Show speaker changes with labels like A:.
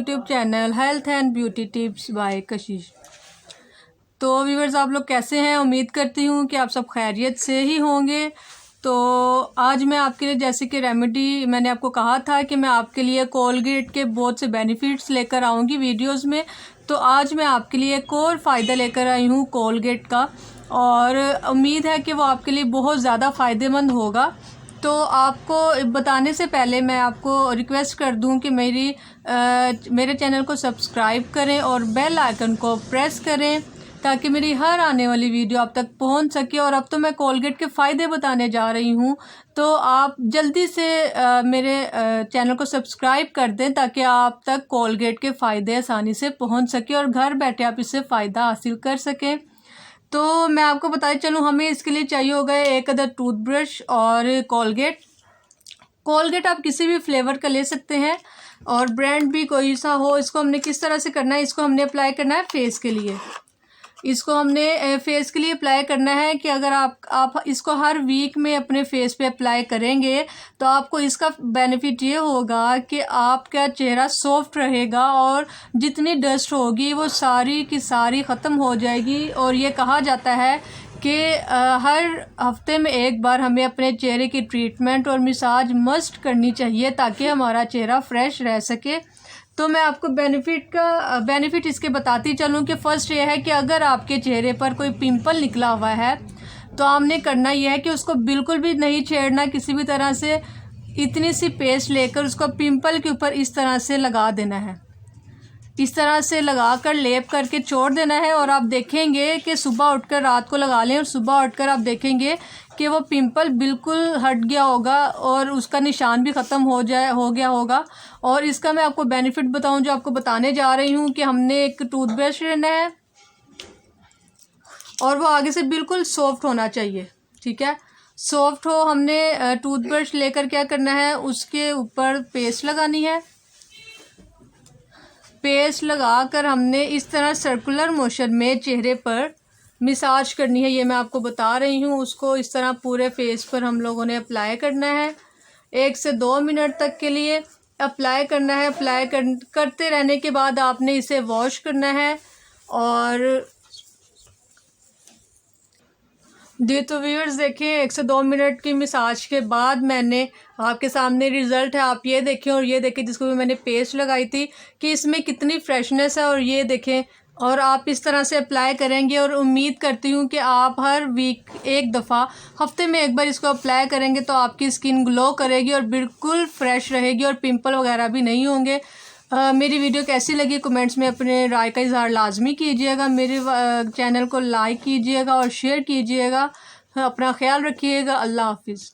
A: YouTube channel health and beauty tips by कशिश। तो viewers, आप लोग कैसे हैं? उम्मीद करती हूँ कि आप सब खैरियत से ही होंगे। तो आज मैं आपके लिए जैसे कि रेमेडी, मैंने आपको कहा था कि मैं आपके लिए कोलगेट के बहुत से बेनिफिट्स लेकर आऊँगी वीडियोस में। तो आज मैं आपके लिए एक और फ़ायदा लेकर आई हूँ कोलगेट का, और उम्मीद है कि वो आपके लिए बहुत ज़्यादा फ़ायदेमंद होगा। तो आपको बताने से पहले मैं आपको रिक्वेस्ट कर दूं कि मेरे चैनल को सब्सक्राइब करें और बेल आइकन को प्रेस करें ताकि मेरी हर आने वाली वीडियो आप तक पहुंच सके। और अब तो मैं कोलगेट के फ़ायदे बताने जा रही हूं, तो आप जल्दी से मेरे चैनल को सब्सक्राइब कर दें ताकि आप तक कोलगेट के फ़ायदे आसानी से पहुंच सके और घर बैठे आप इससे फ़ायदा हासिल कर सकें। तो मैं आपको बताते चलूँ, हमें इसके लिए चाहिए होगा एक अदर टूथब्रश और कोलगेट आप किसी भी फ्लेवर का ले सकते हैं और ब्रांड भी कोई सा हो। इसको हमने किस तरह से करना है, इसको हमने अप्लाई करना है फेस के लिए। इसको हमने फेस के लिए अप्लाई करना है कि अगर आप इसको हर वीक में अपने फेस पे अप्लाई करेंगे तो आपको इसका बेनिफिट ये होगा कि आपका चेहरा सॉफ्ट रहेगा और जितनी डस्ट होगी वो सारी की सारी ख़त्म हो जाएगी। और ये कहा जाता है कि हर हफ्ते में एक बार हमें अपने चेहरे की ट्रीटमेंट और मसाज मस्ट करनी चाहिए ताकि हमारा चेहरा फ्रेश रह सके। तो मैं आपको बेनिफिट इसके बताती चलूँ कि फ़र्स्ट ये है कि अगर आपके चेहरे पर कोई पिंपल निकला हुआ है तो आपने करना यह है कि उसको बिल्कुल भी नहीं छेड़ना किसी भी तरह से। इतनी सी पेस्ट लेकर उसको पिंपल के ऊपर इस तरह से लगा देना है, इस तरह से लगा कर लेप करके छोड़ देना है। और आप देखेंगे कि सुबह उठकर, रात को लगा लें और सुबह उठकर आप देखेंगे कि वो पिंपल बिल्कुल हट गया होगा और उसका निशान भी ख़त्म हो गया होगा। और इसका मैं आपको बेनिफिट बताऊं जो आपको बताने जा रही हूं कि हमने एक टूथब्रश लेना है और वो आगे से बिल्कुल सॉफ्ट होना चाहिए, ठीक है, सॉफ्ट हो। हमने टूथब्रश लेकर क्या करना है, उसके ऊपर पेस्ट लगानी है। पेस्ट लगाकर हमने इस तरह सर्कुलर मोशन में चेहरे पर मसाज करनी है, ये मैं आपको बता रही हूँ। उसको इस तरह पूरे फेस पर हम लोगों ने अप्लाई करना है 1 से 2 मिनट तक के लिए अप्लाई करना है। करते रहने के बाद आपने इसे वॉश करना है। और तो व्यूअर्स देखें, 1 से 2 मिनट की मसाज के बाद मैंने आपके सामने रिज़ल्ट है, आप ये देखें और ये देखें जिसको भी मैंने पेस्ट लगाई थी कि इसमें कितनी फ्रेशनेस है। और ये देखें, और आप इस तरह से अप्लाई करेंगे और उम्मीद करती हूँ कि आप हर वीक एक दफ़ा, हफ्ते में एक बार इसको अप्लाई करेंगे तो आपकी स्किन ग्लो करेगी और बिल्कुल फ्रेश रहेगी और पिंपल वगैरह भी नहीं होंगे। मेरी वीडियो कैसी लगी कमेंट्स में अपने राय का इज़हार लाजमी कीजिएगा। मेरे चैनल को लाइक कीजिएगा और शेयर कीजिएगा। अपना ख्याल रखिएगा। अल्लाह हाफिज़।